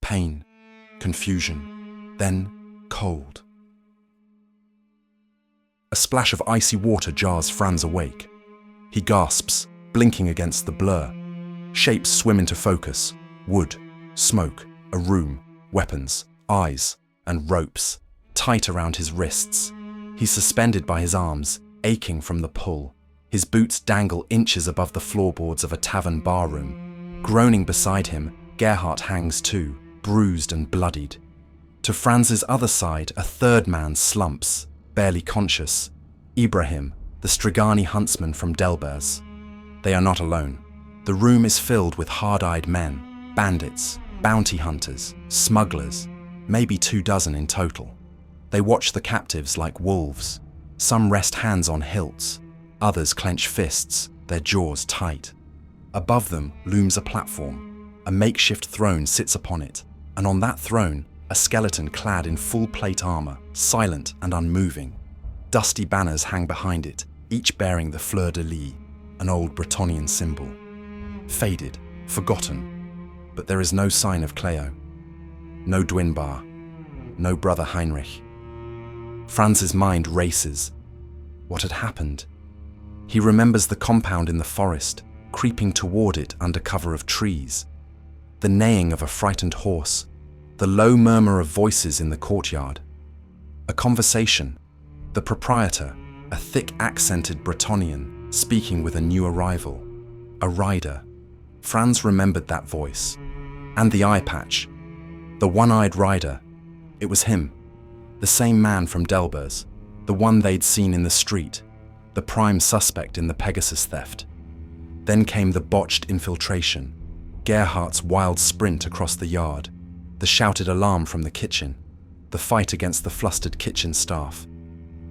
pain, confusion, then cold. A splash of icy water jars Franz awake. He gasps, blinking against the blur. Shapes swim into focus: wood, smoke, a room, weapons, eyes, and ropes, tight around his wrists. He's suspended by his arms, aching from the pull. His boots dangle inches above the floorboards of a tavern barroom. Groaning beside him, Gerhardt hangs too, bruised and bloodied. To Franz's other side, a third man slumps, barely conscious. Ibrahim, the Strigani huntsman from Delbers. They are not alone. The room is filled with hard-eyed men, bandits, bounty hunters, smugglers, maybe 24 in total. They watch the captives like wolves. Some rest hands on hilts, others clench fists, their jaws tight. Above them looms a platform. A makeshift throne sits upon it, and on that throne, a skeleton clad in full plate armor, silent and unmoving. Dusty banners hang behind it, each bearing the fleur-de-lis, an old Bretonnian symbol. Faded, forgotten, but there is no sign of Cleo. No Dwinbar, no brother Heinrich. Franz's mind races. What had happened? He remembers the compound in the forest, creeping toward it under cover of trees. The neighing of a frightened horse, the low murmur of voices in the courtyard. A conversation. The proprietor, a thick-accented Bretonnian, speaking with a new arrival. A rider. Franz remembered that voice. And the eye patch. The one-eyed rider. It was him. The same man from Delbers. The one they'd seen in the street. The prime suspect in the Pegasus theft. Then came the botched infiltration. Gerhardt's wild sprint across the yard. The shouted alarm from the kitchen. The fight against the flustered kitchen staff.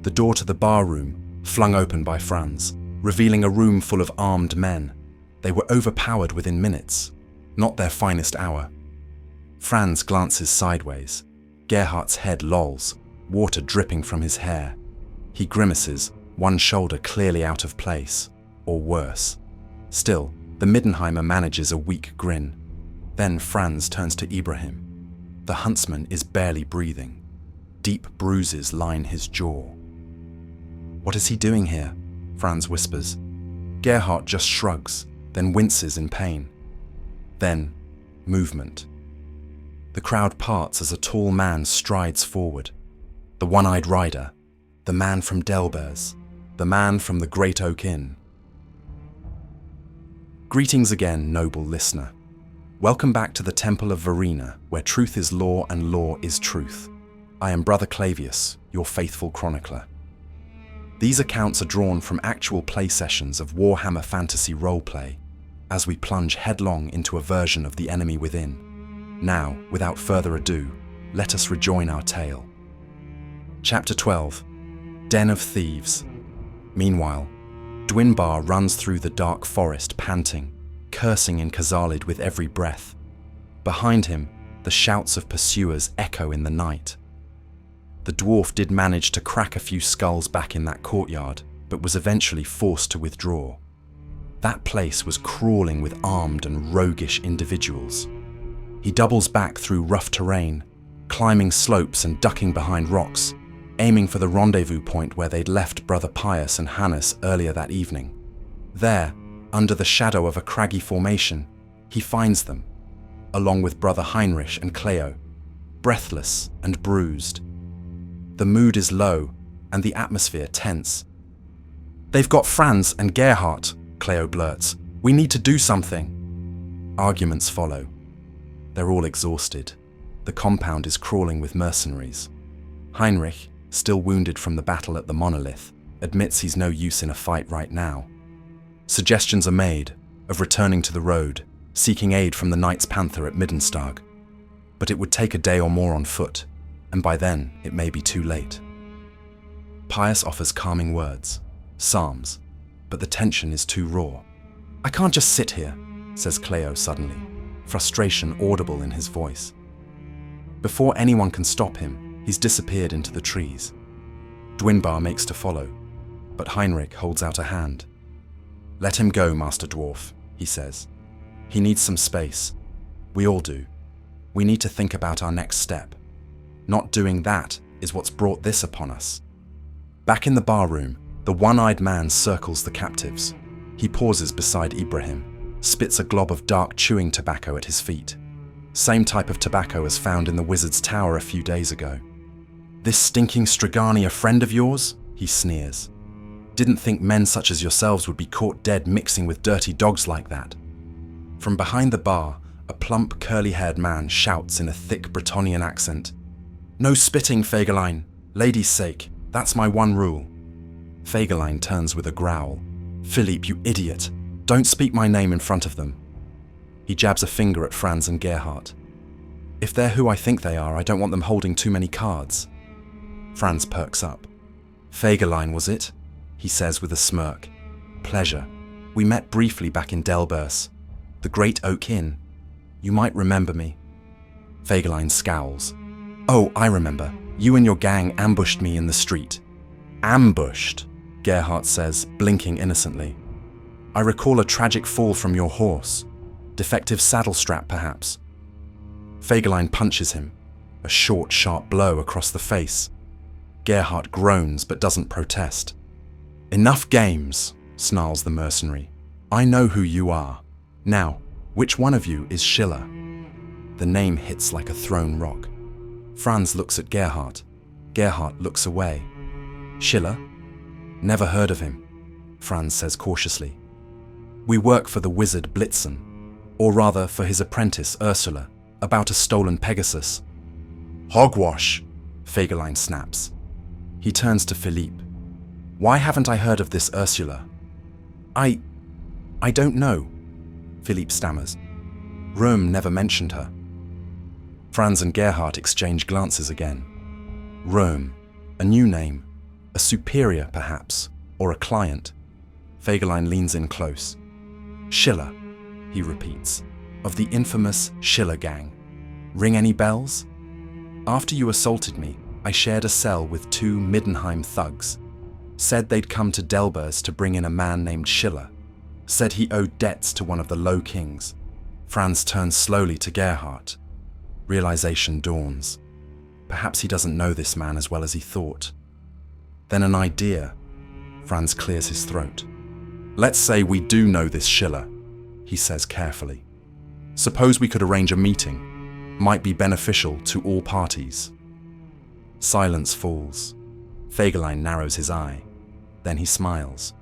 The door to the bar room, flung open by Franz, revealing a room full of armed men. They were overpowered within minutes. Not their finest hour. Franz glances sideways. Gerhardt's head lolls, water dripping from his hair. He grimaces, one shoulder clearly out of place, or worse. Still, the Middenheimer manages a weak grin. Then Franz turns to Ibrahim. The huntsman is barely breathing. Deep bruises line his jaw. "What is he doing here?" Franz whispers. Gerhardt just shrugs, then winces in pain. Then, movement. The crowd parts as a tall man strides forward. The one-eyed rider, the man from Delbers, the man from the Great Oak Inn. Greetings again, noble listener. Welcome back to the Temple of Verena, where truth is law and law is truth. I am Brother Clavius, your faithful chronicler. These accounts are drawn from actual play sessions of Warhammer Fantasy roleplay, as we plunge headlong into a version of the enemy within. Now, without further ado, let us rejoin our tale. Chapter 12, Den of Thieves. Meanwhile, Dwinbar runs through the dark forest panting, cursing in Khazalid with every breath. Behind him, the shouts of pursuers echo in the night. The dwarf did manage to crack a few skulls back in that courtyard, but was eventually forced to withdraw. That place was crawling with armed and roguish individuals. He doubles back through rough terrain, climbing slopes and ducking behind rocks, aiming for the rendezvous point where they'd left Brother Pius and Hannes earlier that evening. There, under the shadow of a craggy formation, he finds them, along with Brother Heinrich and Cleo, breathless and bruised. The mood is low and the atmosphere tense. "They've got Franz and Gerhardt," Cleo blurts. "We need to do something." Arguments follow. They're all exhausted. The compound is crawling with mercenaries. Heinrich, still wounded from the battle at the monolith, admits he's no use in a fight right now. Suggestions are made of returning to the road, seeking aid from the Knights Panther at Middenstag. But it would take a day or more on foot, and by then it may be too late. Pius offers calming words, psalms, but the tension is too raw. "I can't just sit here," says Cleo suddenly, frustration audible in his voice. Before anyone can stop him, he's disappeared into the trees. Dwinbar makes to follow, but Heinrich holds out a hand. "Let him go, Master Dwarf," he says. "He needs some space. We all do. We need to think about our next step. Not doing that is what's brought this upon us. Back in the bar room, the one-eyed man circles the captives. He pauses beside Ibrahim, spits a glob of dark chewing tobacco at his feet. Same type of tobacco as found in the wizard's tower a few days ago. "This stinking Strigani a friend of yours?" he sneers. "Didn't think men such as yourselves would be caught dead mixing with dirty dogs like that." From behind the bar, a plump, curly-haired man shouts in a thick Bretonnian accent, "No spitting, Fegelein. Lady's sake, that's my one rule." Fegelein turns with a growl. "Philippe, you idiot. Don't speak my name in front of them." He jabs a finger at Franz and Gerhardt. "If they're who I think they are, I don't want them holding too many cards." Franz perks up. "Fegelein, was it?" he says with a smirk. "Pleasure. We met briefly back in Delbers, the Great Oak Inn. You might remember me." Fegelein scowls. "Oh, I remember. You and your gang ambushed me in the street." "Ambushed?" Gerhardt says, blinking innocently. "I recall a tragic fall from your horse. Defective saddle strap, perhaps." Fegelein punches him, a short, sharp blow across the face. Gerhardt groans but doesn't protest. "Enough games," snarls the mercenary. "I know who you are. Now, which one of you is Schiller?" The name hits like a thrown rock. Franz looks at Gerhardt. Gerhardt looks away. "Schiller? Never heard of him," Franz says cautiously. "We work for the wizard Blitzen, or rather for his apprentice Ursula, about a stolen Pegasus." "Hogwash," Fegelein snaps. He turns to Philippe. "Why haven't I heard of this Ursula?" I don't know," Philippe stammers. "Röhm never mentioned her." Franz and Gerhardt exchange glances again. Röhm, a new name, a superior perhaps, or a client. Fegelein leans in close. "Schiller," he repeats, "of the infamous Schiller gang. Ring any bells? After you assaulted me, I shared a cell with 2 Middenheim thugs. Said they'd come to Delbers to bring in a man named Schiller. Said he owed debts to one of the Low Kings." Franz turns slowly to Gerhardt. Realization dawns. Perhaps he doesn't know this man as well as he thought. Then an idea. Franz clears his throat. "Let's say we do know this Schiller," he says carefully. "Suppose we could arrange a meeting. Might be beneficial to all parties." Silence falls. Fegelein narrows his eye. Then he smiles.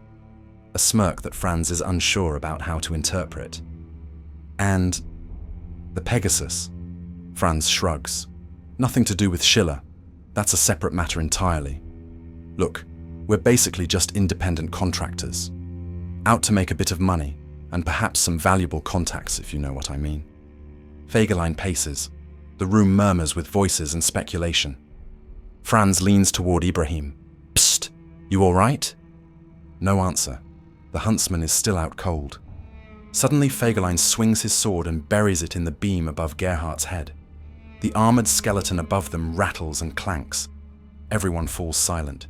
A smirk that Franz is unsure about how to interpret. "And the Pegasus?" Franz shrugs. "Nothing to do with Schiller. That's a separate matter entirely. Look, we're basically just independent contractors. Out to make a bit of money, and perhaps some valuable contacts, if you know what I mean." Fegelein paces. The room murmurs with voices and speculation. Franz leans toward Ibrahim. "Psst, you all right?" No answer. The huntsman is still out cold. Suddenly Fegelein swings his sword and buries it in the beam above Gerhardt's head. The armored skeleton above them rattles and clanks. Everyone falls silent.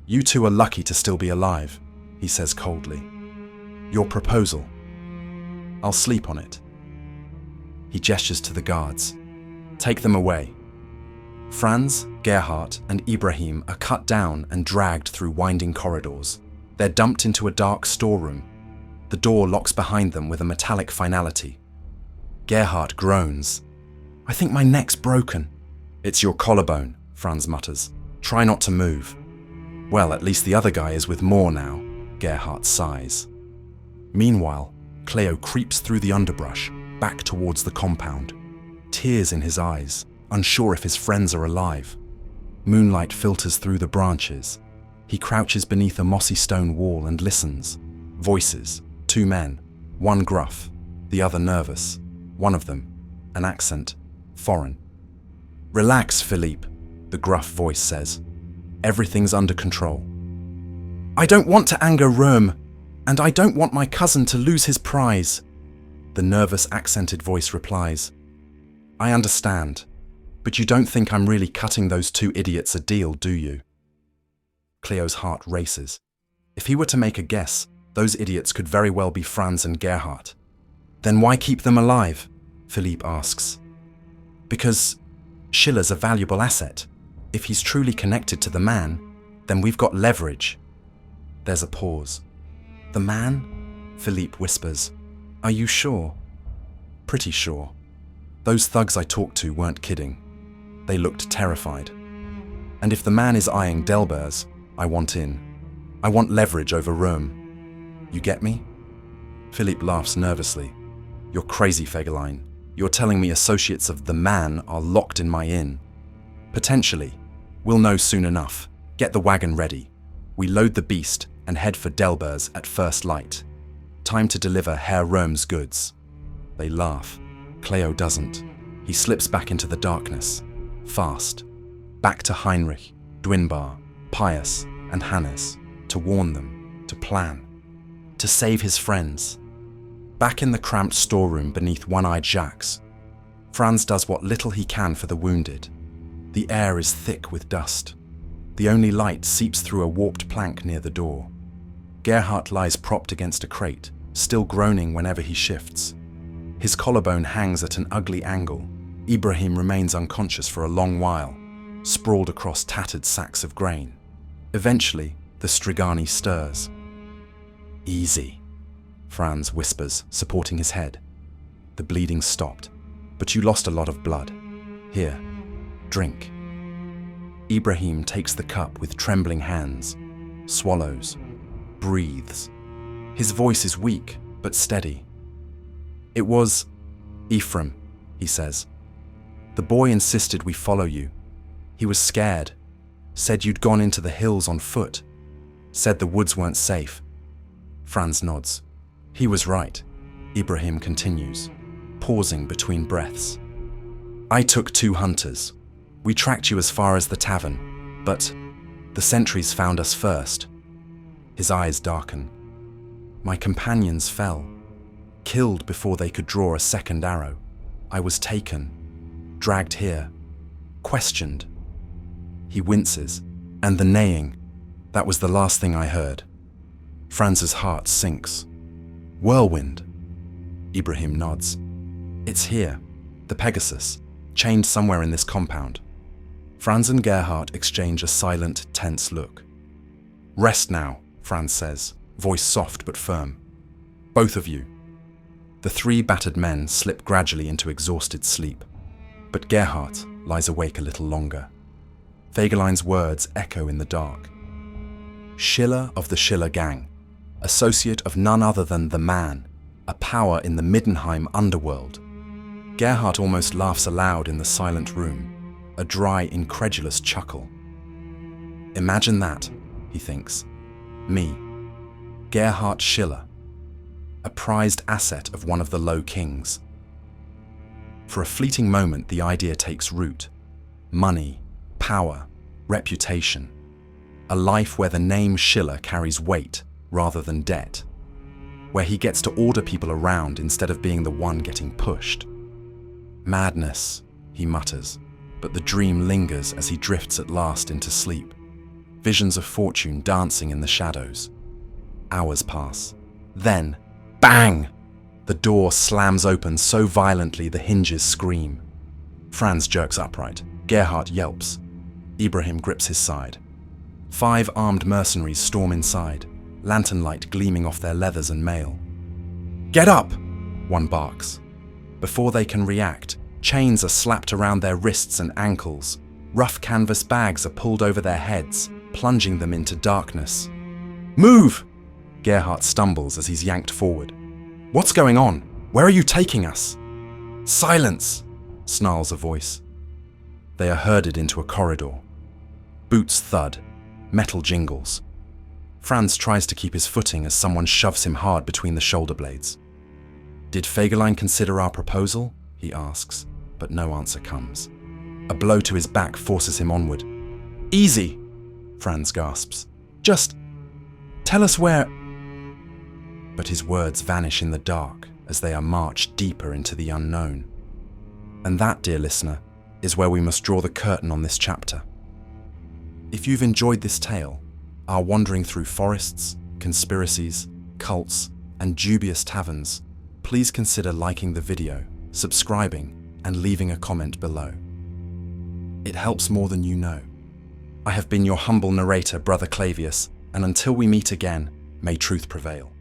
"You two are lucky to still be alive," he says coldly. "Your proposal. I'll sleep on it." He gestures to the guards. "Take them away." Franz, Gerhardt, and Ibrahim are cut down and dragged through winding corridors. They're dumped into a dark storeroom. The door locks behind them with a metallic finality. Gerhardt groans. "I think my neck's broken." "It's your collarbone," Franz mutters. "Try not to move." "Well, at least the other guy is with more now," Gerhardt sighs. Meanwhile, Cleo creeps through the underbrush, back towards the compound. Tears in his eyes, unsure if his friends are alive. Moonlight filters through the branches. He crouches beneath a mossy stone wall and listens. Voices, 2 men, one gruff, the other nervous. One of them, an accent, foreign. "Relax, Philippe," the gruff voice says. "Everything's under control." "I don't want to anger Röhm, and I don't want my cousin to lose his prize," the nervous accented voice replies. "I understand, but you don't think I'm really cutting those 2 idiots a deal, do you?" Cleo's heart races. If he were to make a guess, those idiots could very well be Franz and Gerhardt. "Then why keep them alive?" Philippe asks. Because Schiller's a valuable asset. If he's truly connected to the man, then we've got leverage. There's a pause. The man? Philippe whispers. Are you sure? Pretty sure. Those thugs I talked to weren't kidding. They looked terrified. And if the man is eyeing Delbers, I want in. I want leverage over Rome. You get me? Philippe laughs nervously. You're crazy, Fegelein. You're telling me associates of the man are locked in my inn. Potentially. We'll know soon enough. Get the wagon ready. We load the beast and head for Delbers at first light. Time to deliver Herr Rome's goods. They laugh. Cleo doesn't. He slips back into the darkness. Fast. Back to Heinrich, Dwinbar, Pius, and Hannes. To warn them. To plan. To save his friends. Back in the cramped storeroom beneath One-Eyed Jacques, Franz does what little he can for the wounded. The air is thick with dust. The only light seeps through a warped plank near the door. Gerhardt lies propped against a crate, still groaning whenever he shifts. His collarbone hangs at an ugly angle. Ibrahim remains unconscious for a long while, sprawled across tattered sacks of grain. Eventually, the Strigani stirs. Easy, Franz whispers, supporting his head. The bleeding stopped, but you lost a lot of blood. Here, drink. Ibrahim takes the cup with trembling hands, swallows, breathes. His voice is weak, but steady. It was Ephraim, he says. The boy insisted we follow you. He was scared, said you'd gone into the hills on foot, said the woods weren't safe. Franz nods. He was right, Ibrahim continues, pausing between breaths. I took 2 hunters. We tracked you as far as the tavern, but the sentries found us first. His eyes darken. My companions fell, killed before they could draw a second arrow. I was taken, dragged here, questioned. He winces, and the neighing, that was the last thing I heard. Franz's heart sinks. Whirlwind. Ibrahim nods. It's here, the Pegasus, chained somewhere in this compound. Franz and Gerhardt exchange a silent, tense look. Rest now, Franz says, voice soft but firm. Both of you. The 3 battered men slip gradually into exhausted sleep, but Gerhardt lies awake a little longer. Fegelein's words echo in the dark. Schiller of the Schiller gang, associate of none other than the man, a power in the Middenheim underworld. Gerhardt almost laughs aloud in the silent room, a dry, incredulous chuckle. Imagine that, he thinks. Me, Gerhardt Schiller, a prized asset of one of the Low Kings. For a fleeting moment, the idea takes root. Money, power, reputation. A life where the name Schiller carries weight rather than debt. Where he gets to order people around instead of being the one getting pushed. Madness, he mutters, but the dream lingers as he drifts at last into sleep. Visions of fortune dancing in the shadows. Hours pass. Then, bang! The door slams open so violently the hinges scream. Franz jerks upright. Gerhardt yelps. Ibrahim grips his side. 5 armed mercenaries storm inside, lantern light gleaming off their leathers and mail. Get up! One barks. Before they can react, chains are slapped around their wrists and ankles. Rough canvas bags are pulled over their heads, plunging them into darkness. Move! Gerhardt stumbles as he's yanked forward. What's going on? Where are you taking us? Silence! Snarls a voice. They are herded into a corridor. Boots thud. Metal jingles. Franz tries to keep his footing as someone shoves him hard between the shoulder blades. Did Fegelein consider our proposal? He asks, but no answer comes. A blow to his back forces him onward. Easy! Franz gasps. Just tell us where... But his words vanish in the dark as they are marched deeper into the unknown. And that, dear listener, is where we must draw the curtain on this chapter. If you've enjoyed this tale, our wandering through forests, conspiracies, cults, and dubious taverns, please consider liking the video, subscribing, and leaving a comment below. It helps more than you know. I have been your humble narrator, Brother Clavius, and until we meet again, may truth prevail.